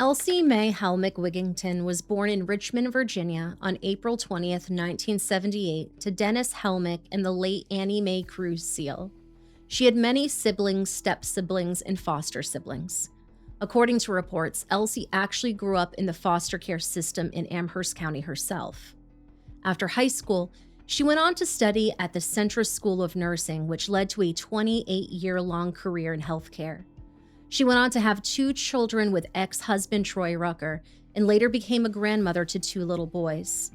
Elsie Mae Helmick Wiggington was born in Richmond, Virginia on April 20th, 1978 to Dennis Helmick and the late Annie Mae Cruz Seal. She had many siblings, step-siblings, and foster siblings. According to reports, Elsie actually grew up in the foster care system in Amherst County herself. After high school, she went on to study at the Centris School of Nursing, which led to a 28-year-long career in healthcare. She went on to have 2 children with ex-husband Troy Rucker and later became a grandmother to 2 little boys.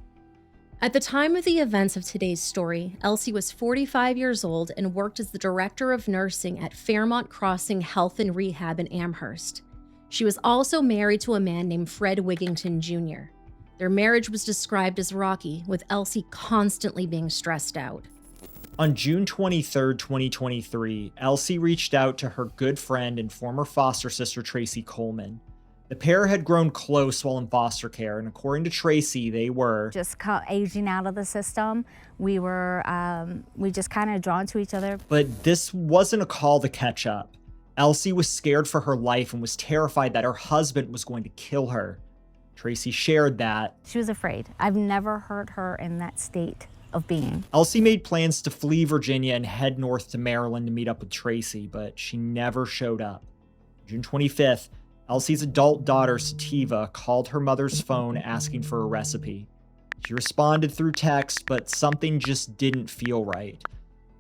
At the time of the events of today's story, Elsie was 45 years old and worked as the director of nursing at Fairmont Crossing Health and Rehab in Amherst. She was also married to a man named Fred Wiggington Jr. Their marriage was described as rocky, with Elsie constantly being stressed out. On June 23, 2023, Elsie reached out to her good friend and former foster sister Tracy Coleman. The pair had grown close while in foster care, and according to Tracy, they were just aging out of the system. We just kind of drawn to each other. But this wasn't a call to catch up. Elsie was scared for her life and was terrified that her husband was going to kill her. Tracy shared that she was afraid. I've never heard her in that state of being. Elsie made plans to flee Virginia and head north to Maryland to meet up with Tracy, but she never showed up. June 25th, Elsie's adult daughter, Sativa, called her mother's phone asking for a recipe. She responded through text, but something just didn't feel right.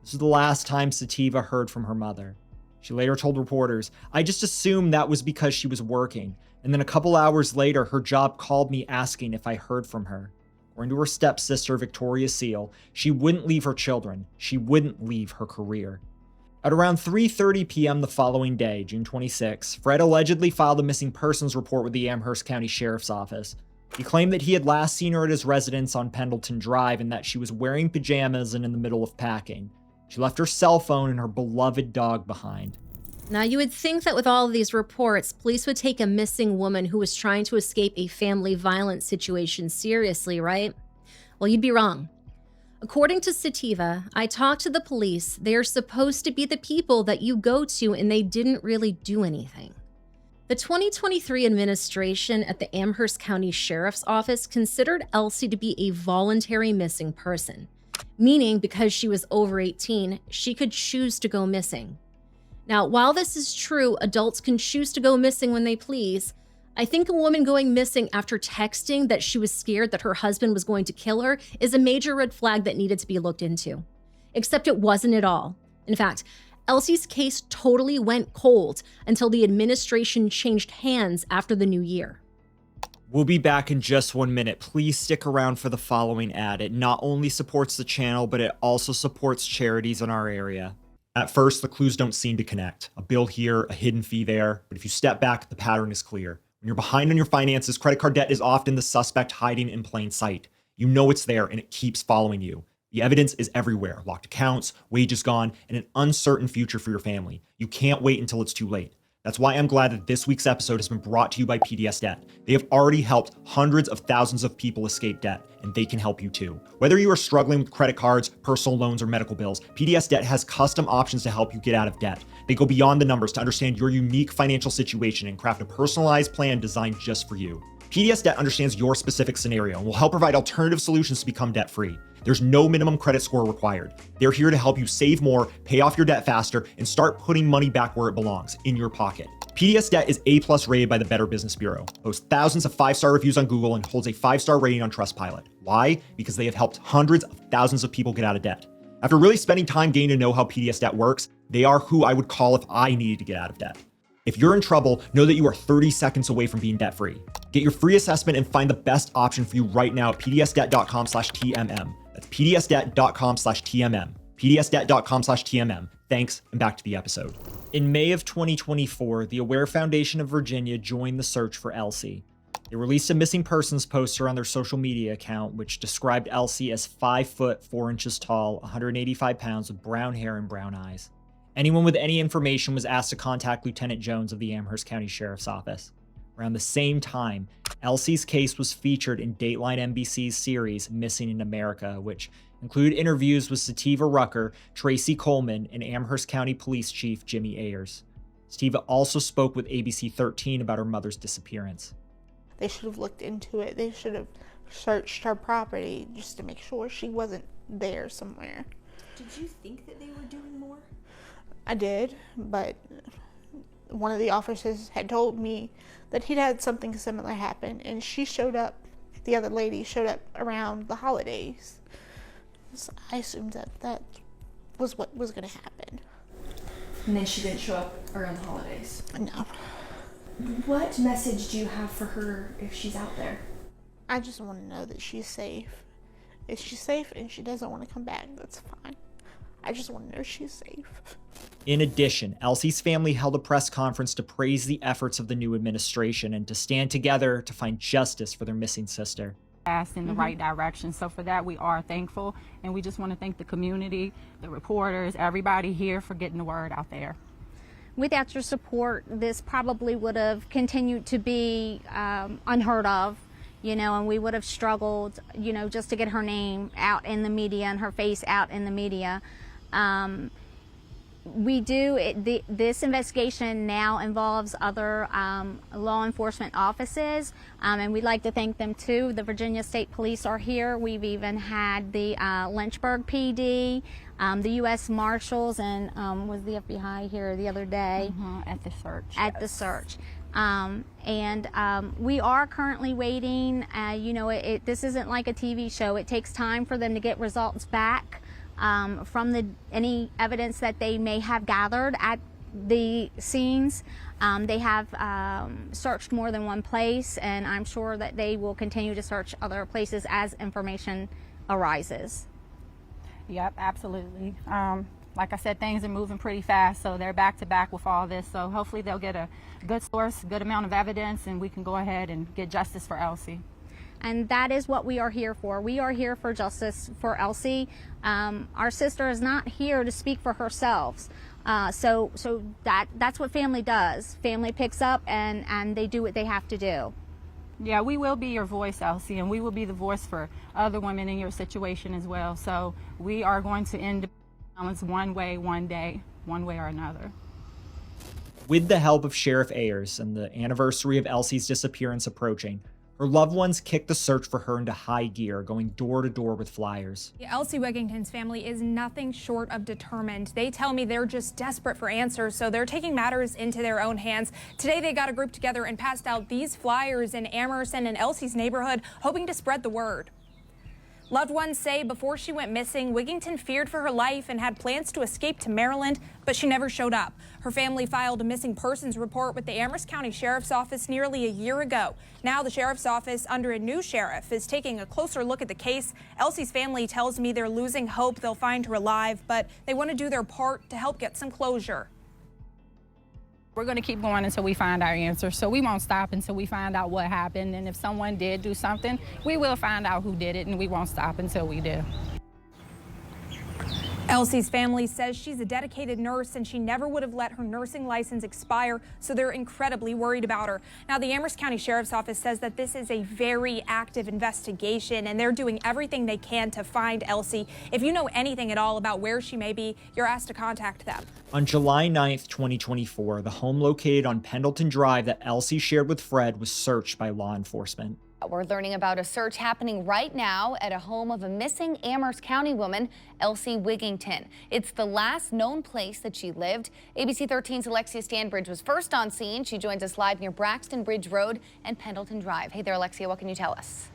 This was the last time Sativa heard from her mother. She later told reporters, "I just assumed that was because she was working, and then a couple hours later, her job called me asking if I heard from her." According to her stepsister, Victoria Seal, she wouldn't leave her children. She wouldn't leave her career. At around 3:30 p.m. the following day, June 26, Fred allegedly filed a missing persons report with the Amherst County Sheriff's Office. He claimed that he had last seen her at his residence on Pendleton Drive and that she was wearing pajamas and in the middle of packing. She left her cell phone and her beloved dog behind. Now, you would think that with all of these reports, police would take a missing woman who was trying to escape a family violence situation seriously, right? Well, you'd be wrong. According to Sativa, "I talked to the police. They are supposed to be the people that you go to, and they didn't really do anything." The 2023 administration at the Amherst County Sheriff's Office considered Elsie to be a voluntary missing person, meaning because she was over 18, she could choose to go missing. Now, while this is true, adults can choose to go missing when they please. I think a woman going missing after texting that she was scared that her husband was going to kill her is a major red flag that needed to be looked into. Except it wasn't at all. In fact, Elsie's case totally went cold until the administration changed hands after the new year. We'll be back in just 1 minute. Please stick around for the following ad. It not only supports the channel, but it also supports charities in our area. At first, the clues don't seem to connect. A bill here, a hidden fee there. But if you step back, the pattern is clear. When you're behind on your finances, credit card debt is often the suspect hiding in plain sight. You know it's there and it keeps following you. The evidence is everywhere. Locked accounts, wages gone, and an uncertain future for your family. You can't wait until it's too late. That's why I'm glad that this week's episode has been brought to you by PDS Debt. They have already helped hundreds of thousands of people escape debt, and they can help you too. Whether you are struggling with credit cards, personal loans, or medical bills, PDS Debt has custom options to help you get out of debt. They go beyond the numbers to understand your unique financial situation and craft a personalized plan designed just for you. PDS Debt understands your specific scenario and will help provide alternative solutions to become debt-free. There's no minimum credit score required. They're here to help you save more, pay off your debt faster, and start putting money back where it belongs, in your pocket. PDS Debt is A+ rated by the Better Business Bureau, boasts thousands of 5-star reviews on Google, and holds a 5-star rating on Trustpilot. Why? Because they have helped hundreds of thousands of people get out of debt. After really spending time getting to know how PDS Debt works, they are who I would call if I needed to get out of debt. If you're in trouble, know that you are 30 seconds away from being debt-free. Get your free assessment and find the best option for you right now at pdsdebt.com/TMM. That's pdsdebt.com/TMM. pdsdebt.com/TMM. Thanks, and back to the episode. In May of 2024, the Aware Foundation of Virginia joined the search for Elsie. They released a missing persons poster on their social media account, which described Elsie as 5 foot 4 inches tall, 185 pounds, with brown hair and brown eyes. Anyone with any information was asked to contact Lieutenant Jones of the Amherst County Sheriff's Office. Around the same time, Elsie's case was featured in Dateline NBC's series Missing in America, which included interviews with Sativa Rucker, Tracy Coleman, and Amherst County Police Chief Jimmy Ayers. Steva also spoke with ABC 13 about her mother's disappearance. They should have looked into it. They should have searched her property just to make sure she wasn't there somewhere. Did you think that they were doing more? I did, but one of the officers had told me that he'd had something similar happen, and the other lady showed up around the holidays. So I assumed that was what was going to happen. And then she didn't show up around the holidays? No. What message do you have for her if she's out there? I just want to know that she's safe. If she's safe and she doesn't want to come back, that's fine. I just want to know she's safe. In addition, Elsie's family held a press conference to praise the efforts of the new administration and to stand together to find justice for their missing sister. In the right direction. So for that, we are thankful, and we just want to thank the community, the reporters, everybody here for getting the word out there. Without your support, this probably would have continued to be unheard of, and we would have struggled, just to get her name out in the media and her face out in the media. This investigation now involves other law enforcement offices, and we'd like to thank them too. The Virginia State Police are here. We've even had the Lynchburg PD, the U.S. Marshals, and was the FBI here the other day At the search. At the search. We are currently waiting. This isn't like a TV show. It takes time for them to get results back from any evidence that they may have gathered at the scenes. They have searched more than one place, and I'm sure that they will continue to search other places as information arises. Yep, absolutely. Like I said, things are moving pretty fast, so they're back to back with all this. So hopefully they'll get a good source, good amount of evidence, and we can go ahead and get justice for Elsie. And that is what we are here for. We are here for justice for Elsie. Our sister is not here to speak for herself. So that's what family does. Family picks up and they do what they have to do. Yeah, we will be your voice, Elsie, and we will be the voice for other women in your situation as well. So we are going to end violence one way, one day, one way or another. With the help of Sheriff Ayers and the anniversary of Elsie's disappearance approaching, her loved ones kicked the search for her into high gear, going door to door with flyers. Elsie Wiggington's family is nothing short of determined. They tell me they're just desperate for answers, so they're taking matters into their own hands. Today, they got a group together and passed out these flyers in Emerson and Elsie's neighborhood, hoping to spread the word. Loved ones say before she went missing, Wiggington feared for her life and had plans to escape to Maryland, but she never showed up. Her family filed a missing persons report with the Amherst County Sheriff's Office nearly a year ago. Now the Sheriff's Office, under a new sheriff, is taking a closer look at the case. Elsie's family tells me they're losing hope they'll find her alive, but they want to do their part to help get some closure. We're going to keep going until we find our answer, so we won't stop until we find out what happened. And if someone did do something, we will find out who did it, and we won't stop until we do. Elsie's family says she's a dedicated nurse and she never would have let her nursing license expire, so they're incredibly worried about her. Now, the Amherst County Sheriff's Office says that this is a very active investigation and they're doing everything they can to find Elsie. If you know anything at all about where she may be, you're asked to contact them. On July 9th, 2024, the home located on Pendleton Drive that Elsie shared with Fred was searched by law enforcement. We're learning about a search happening right now at a home of a missing Amherst County woman, Elsie Wiggington. It's the last known place that she lived. ABC 13's Alexia Stanbridge was first on scene. She joins us live near Braxton Bridge Road and Pendleton Drive. Hey there, Alexia, what can you tell us?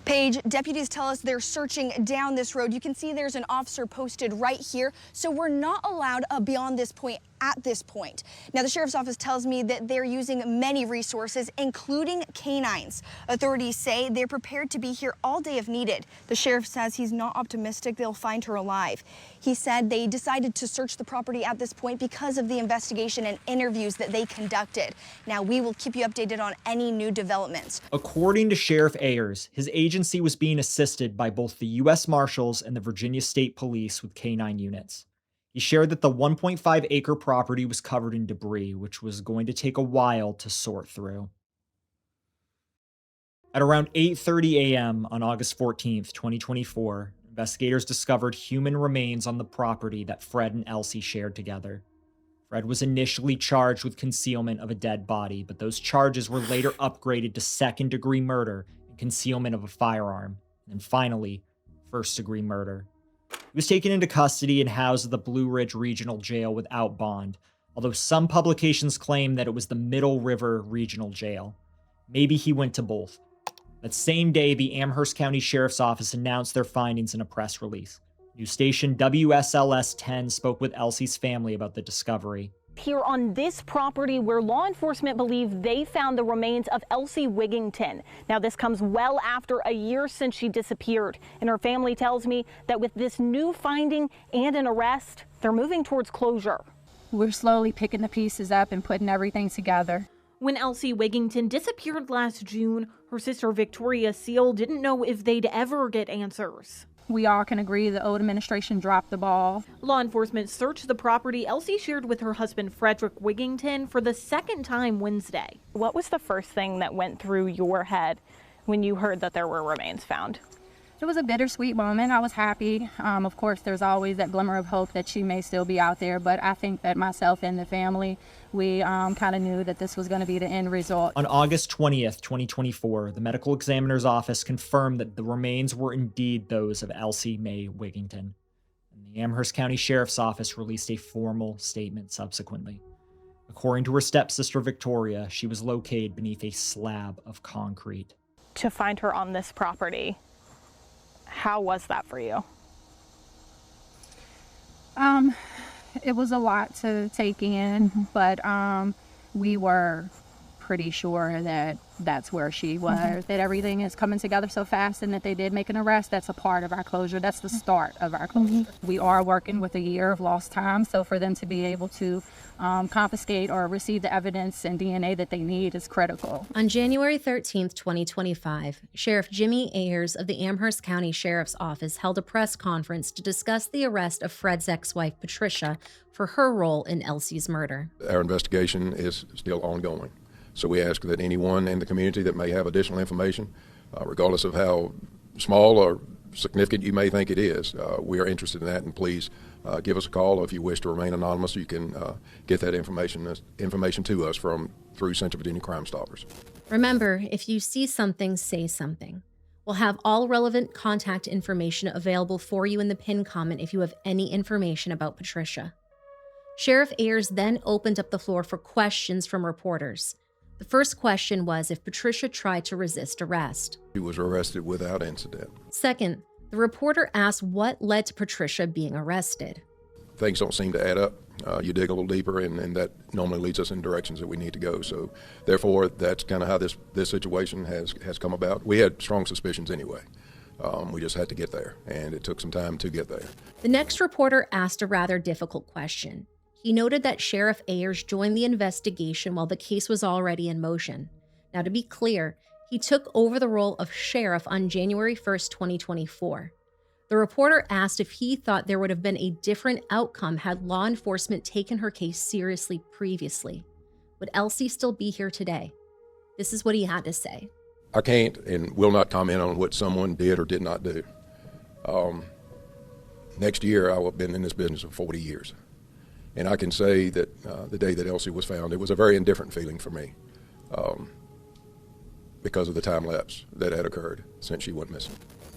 Paige, deputies tell us they're searching down this road. You can see there's an officer posted right here, so we're not allowed beyond this point at this point. Now, the Sheriff's Office tells me that they're using many resources, including canines. Authorities say they're prepared to be here all day if needed. The sheriff says he's not optimistic they'll find her alive. He said they decided to search the property at this point because of the investigation and interviews that they conducted. Now, we will keep you updated on any new developments. According to Sheriff Ayers, his agency was being assisted by both the U.S. Marshals and the Virginia State Police with canine units. He shared that the 1.5-acre property was covered in debris, which was going to take a while to sort through. At around 8:30 a.m. on August 14th, 2024, investigators discovered human remains on the property that Fred and Elsie shared together. Fred was initially charged with concealment of a dead body, but those charges were later upgraded to second-degree murder and concealment of a firearm, and finally, first-degree murder. He was taken into custody and housed at the Blue Ridge Regional Jail without bond, although some publications claim that it was the Middle River Regional Jail. Maybe he went to both. That same day, the Amherst County Sheriff's Office announced their findings in a press release. News station WSLS 10 spoke with Elsie's family about the discovery. Here on this property where law enforcement believe they found the remains of Elsie Wiggington. Now this comes well after a year since she disappeared, and her family tells me that with this new finding and an arrest, they're moving towards closure. We're slowly picking the pieces up and putting everything together. When Elsie Wiggington disappeared last June, her sister Victoria Seal didn't know if they'd ever get answers. We all can agree the old administration dropped the ball. Law enforcement searched the property Elsie shared with her husband Frederick Wiggington for the second time Wednesday. What was the first thing that went through your head when you heard that there were remains found? It was a bittersweet moment. I was happy. Of course, there's always that glimmer of hope that she may still be out there, but I think that myself and the family, we kind of knew that this was going to be the end result. On August 20th, 2024, the medical examiner's office confirmed that the remains were indeed those of Elsie Mae Wiggington. And the Amherst County Sheriff's Office released a formal statement subsequently. According to her stepsister Victoria, she was located beneath a slab of concrete. To find her on this property, how was that for you? It was a lot to take in, but we were pretty sure that that's where she was, that everything is coming together so fast and that they did make an arrest. That's a part of our closure. That's the start of our closure. We are working with a year of lost time, so for them to be able to confiscate or receive the evidence and DNA that they need is critical. On January 13th, 2025, Sheriff Jimmy Ayers of the Amherst County Sheriff's Office held a press conference to discuss the arrest of Fred's ex-wife, Patricia, for her role in Elsie's murder. Our investigation is still ongoing. So we ask that anyone in the community that may have additional information, regardless of how small or significant you may think it is, we are interested in that, and please give us a call. If you wish to remain anonymous, you can get that information to us through Central Virginia Crime Stoppers. Remember, if you see something, say something. We'll have all relevant contact information available for you in the pinned comment if you have any information about Patricia. Sheriff Ayers then opened up the floor for questions from reporters. The first question was if Patricia tried to resist arrest. She was arrested without incident. Second, the reporter asked what led to Patricia being arrested. Things don't seem to add up. You dig a little deeper, and that normally leads us in directions that we need to go. So, therefore, that's kind of how this situation has come about. We had strong suspicions anyway. We just had to get there, and it took some time to get there. The next reporter asked a rather difficult question. He noted that Sheriff Ayers joined the investigation while the case was already in motion. Now, to be clear, he took over the role of sheriff on January 1st, 2024. The reporter asked if he thought there would have been a different outcome had law enforcement taken her case seriously previously. Would Elsie still be here today? This is what he had to say. I can't and will not comment on what someone did or did not do. Next year, I will have been in this business for 40 years. And I can say that the day that Elsie was found, it was a very indifferent feeling for me because of the time lapse that had occurred since she went missing.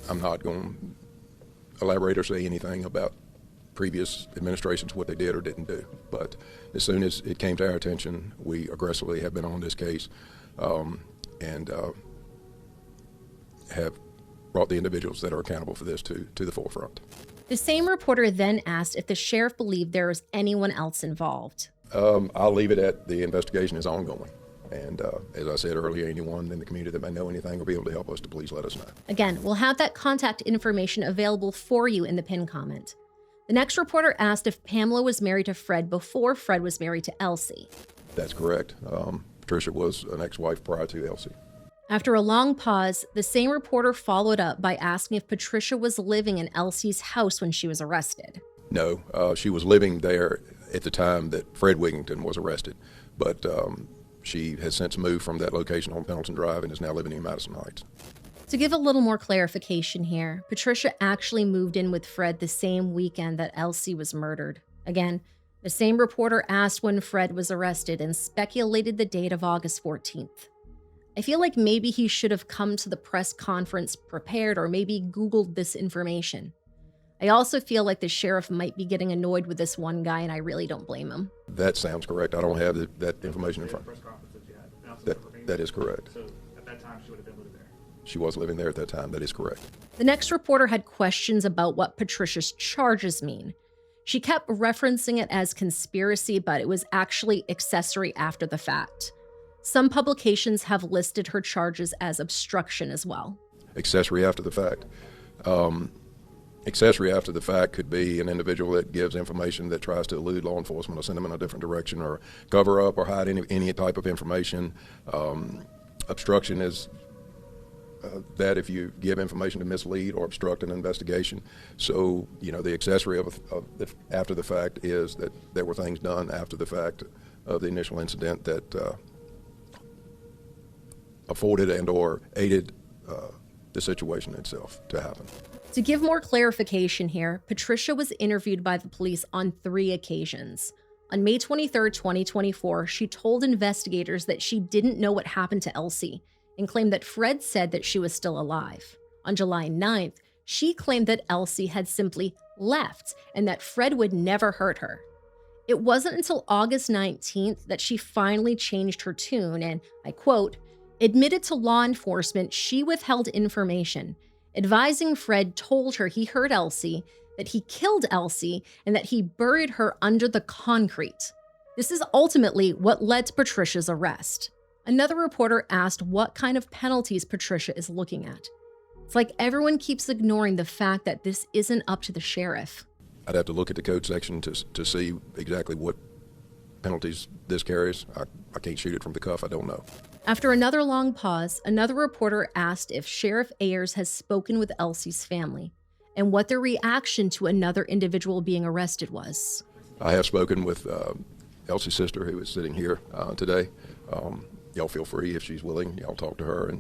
I'm not going to elaborate or say anything about previous administrations, what they did or didn't do. But as soon as it came to our attention, we aggressively have been on this case and have brought the individuals that are accountable for this to the forefront. The same reporter then asked if the sheriff believed there was anyone else involved. I'll leave it at the investigation is ongoing. And as I said earlier, anyone in the community that may know anything or be able to help us, to please let us know. Again, we'll have that contact information available for you in the pinned comment. The next reporter asked if Pamela was married to Fred before Fred was married to Elsie. That's correct. Patricia was an ex-wife prior to Elsie. After a long pause, the same reporter followed up by asking if Patricia was living in Elsie's house when she was arrested. No, she was living there at the time that Fred Wiggington was arrested, but she has since moved from that location on Pendleton Drive and is now living in Madison Heights. To give a little more clarification here, Patricia actually moved in with Fred the same weekend that Elsie was murdered. Again, The same reporter asked when Fred was arrested and speculated the date of August 14th. I feel like maybe he should have come to the press conference prepared or maybe Googled this information. I also feel like the sheriff might be getting annoyed with this one guy, and I really don't blame him. That sounds correct. I don't have that information in front. That is correct. So at that time, she would have been living there. She was living there at that time. That is correct. The next reporter had questions about what Patricia's charges mean. She kept referencing it as conspiracy, but it was actually accessory after the fact. Some publications have listed her charges as obstruction as well. Accessory after the fact. Accessory after the fact could be an individual that gives information that tries to elude law enforcement or send them in a different direction or cover up or hide any type of information. Obstruction is that if you give information to mislead or obstruct an investigation. So, the accessory of after the fact is that there were things done after the fact of the initial incident that afforded and or aided the situation itself to happen. To give more clarification here, Patricia was interviewed by the police on 3 occasions. On May 23, 2024, she told investigators that she didn't know what happened to Elsie and claimed that Fred said that she was still alive. On July 9th, she claimed that Elsie had simply left and that Fred would never hurt her. It wasn't until August 19th that she finally changed her tune and, I quote, admitted to law enforcement she withheld information, advising Fred told her he hurt Elsie, that he killed Elsie, and that he buried her under the concrete. This is ultimately what led to Patricia's arrest. Another reporter asked what kind of penalties Patricia is looking at. It's like everyone keeps ignoring the fact that this isn't up to the sheriff. I'd have to look at the code section to see exactly what penalties this carries. I can't shoot it from the cuff. I don't know. After another long pause, another reporter asked if Sheriff Ayers has spoken with Elsie's family and what their reaction to another individual being arrested was. I have spoken with Elsie's sister, who is sitting here today. Y'all feel free if she's willing. Y'all talk to her.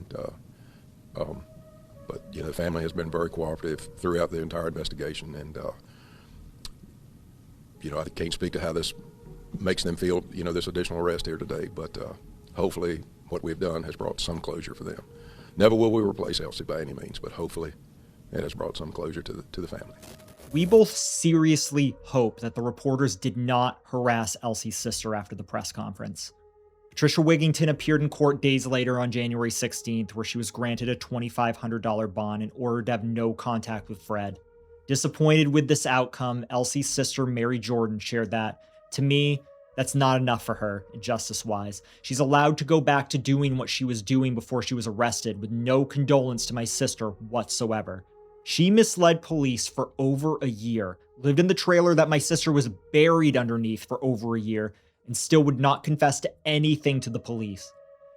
But the family has been very cooperative throughout the entire investigation. And I can't speak to how this makes them feel. This additional arrest here today. But hopefully, what we've done has brought some closure for them. Never will we replace Elsie by any means, but hopefully it has brought some closure to the family. We both seriously hope that the reporters did not harass Elsie's sister after the press conference. Patricia Wiggington appeared in court days later on January 16th, where she was granted a $2,500 bond and ordered to have no contact with Fred. Disappointed with this outcome, Elsie's sister, Mary Jordan, shared that, to me, that's not enough for her, justice-wise. She's allowed to go back to doing what she was doing before she was arrested, with no condolence to my sister whatsoever. She misled police for over a year, lived in the trailer that my sister was buried underneath for over a year, and still would not confess to anything to the police.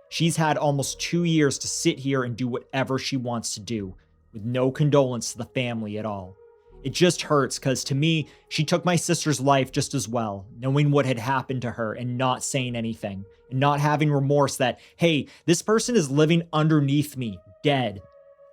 She's had almost 2 years to sit here and do whatever she wants to do, with no condolence to the family at all. It just hurts because, to me, she took my sister's life just as well, knowing what had happened to her and not saying anything, and not having remorse that, hey, this person is living underneath me, dead.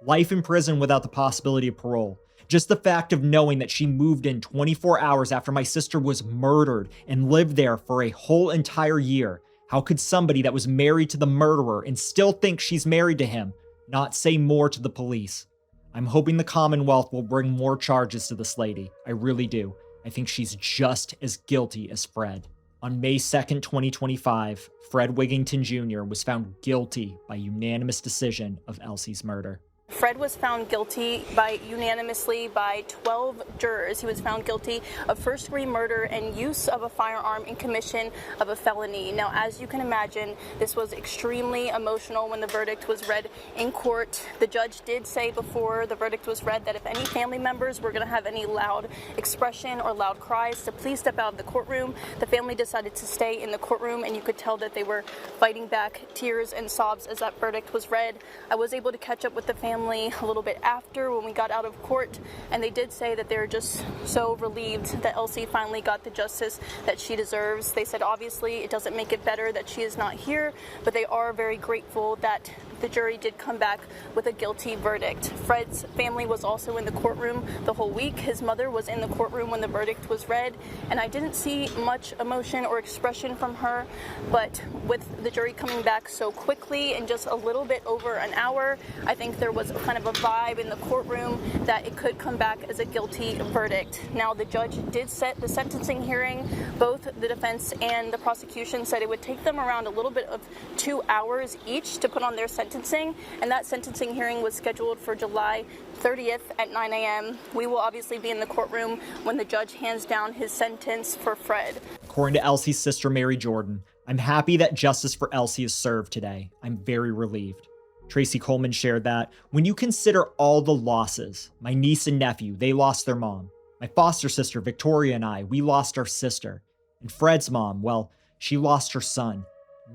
Life in prison without the possibility of parole. Just the fact of knowing that she moved in 24 hours after my sister was murdered and lived there for a whole entire year. How could somebody that was married to the murderer and still think she's married to him not say more to the police? I'm hoping the Commonwealth will bring more charges to this lady. I really do. I think she's just as guilty as Fred. On May 2nd, 2025, Fred Wiggington Jr. was found guilty by unanimous decision of Elsie's murder. Fred was found guilty unanimously by 12 jurors. He was found guilty of first-degree murder and use of a firearm in commission of a felony. Now, as you can imagine, this was extremely emotional when the verdict was read in court. The judge did say before the verdict was read that if any family members were going to have any loud expression or loud cries, to please step out of the courtroom. The family decided to stay in the courtroom, and you could tell that they were fighting back tears and sobs as that verdict was read. I was able to catch up with the family a little bit after when we got out of court, and they did say that they're just so relieved that Elsie finally got the justice that she deserves. They said obviously it doesn't make it better that she is not here, but they are very grateful that the jury did come back with a guilty verdict. Fred's family was also in the courtroom the whole week. His mother was in the courtroom when the verdict was read, and I didn't see much emotion or expression from her, but with the jury coming back so quickly in just a little bit over an hour, I think there was kind of a vibe in the courtroom that it could come back as a guilty verdict. Now, the judge did set the sentencing hearing. Both the defense and the prosecution said it would take them around a little bit of 2 hours each to put on their sentencing, and that sentencing hearing was scheduled for July 30th at 9 a.m. We will obviously be in the courtroom when the judge hands down his sentence for Fred. According to Elsie's sister, Mary Jordan, I'm happy that justice for Elsie is served today. I'm very relieved. Tracy Coleman shared that, when you consider all the losses, my niece and nephew, they lost their mom. My foster sister, Victoria, and I, we lost our sister. And Fred's mom, well, she lost her son.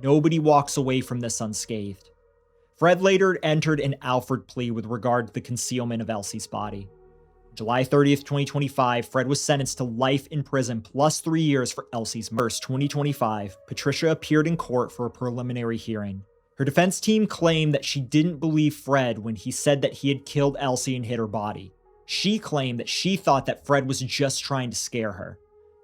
Nobody walks away from this unscathed. Fred later entered an Alford plea with regard to the concealment of Elsie's body. July 30th, 2025, Fred was sentenced to life in prison plus 3 years for Elsie's murder. 2025, Patricia appeared in court for a preliminary hearing. Her defense team claimed that she didn't believe Fred when he said that he had killed Elsie and hid her body. She claimed that she thought that Fred was just trying to scare her.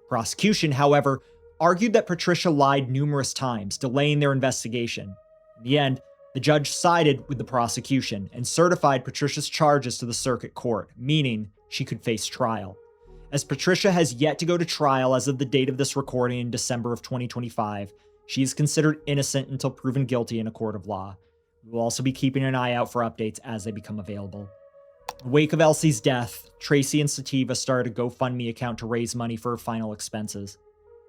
Prosecution, however, argued that Patricia lied numerous times, delaying their investigation. In the end, the judge sided with the prosecution and certified Patricia's charges to the circuit court, meaning she could face trial. As Patricia has yet to go to trial as of the date of this recording in December of 2025, she is considered innocent until proven guilty in a court of law. We will also be keeping an eye out for updates as they become available. In the wake of Elsie's death, Tracy and Sativa started a GoFundMe account to raise money for her final expenses.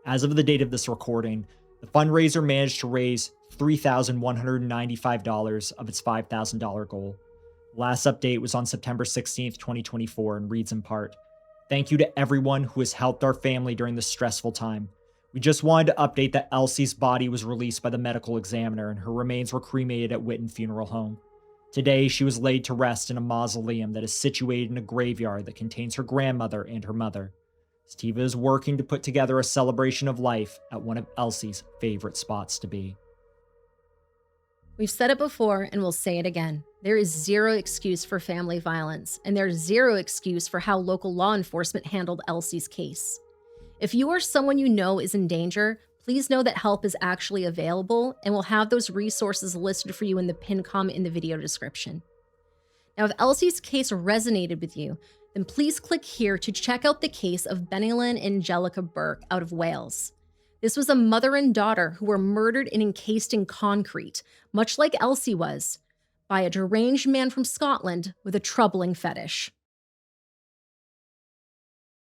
As of the date of this recording, the fundraiser managed to raise $3,195 of its $5,000 goal. The last update was on September 16th, 2024, and reads in part, "Thank you to everyone who has helped our family during this stressful time. We just wanted to update that Elsie's body was released by the medical examiner and her remains were cremated at Whitten Funeral Home. Today, she was laid to rest in a mausoleum that is situated in a graveyard that contains her grandmother and her mother. Sativa is working to put together a celebration of life at one of Elsie's favorite spots to be." We've said it before and we'll say it again. There is zero excuse for family violence, and there's zero excuse for how local law enforcement handled Elsie's case. If you or someone you know is in danger, please know that help is actually available, and we'll have those resources listed for you in the pinned comment in the video description. Now, if Elsie's case resonated with you, then please click here to check out the case of Benilyn and Angelica Burke out of Wales. This was a mother and daughter who were murdered and encased in concrete, much like Elsie was, by a deranged man from Scotland with a troubling fetish.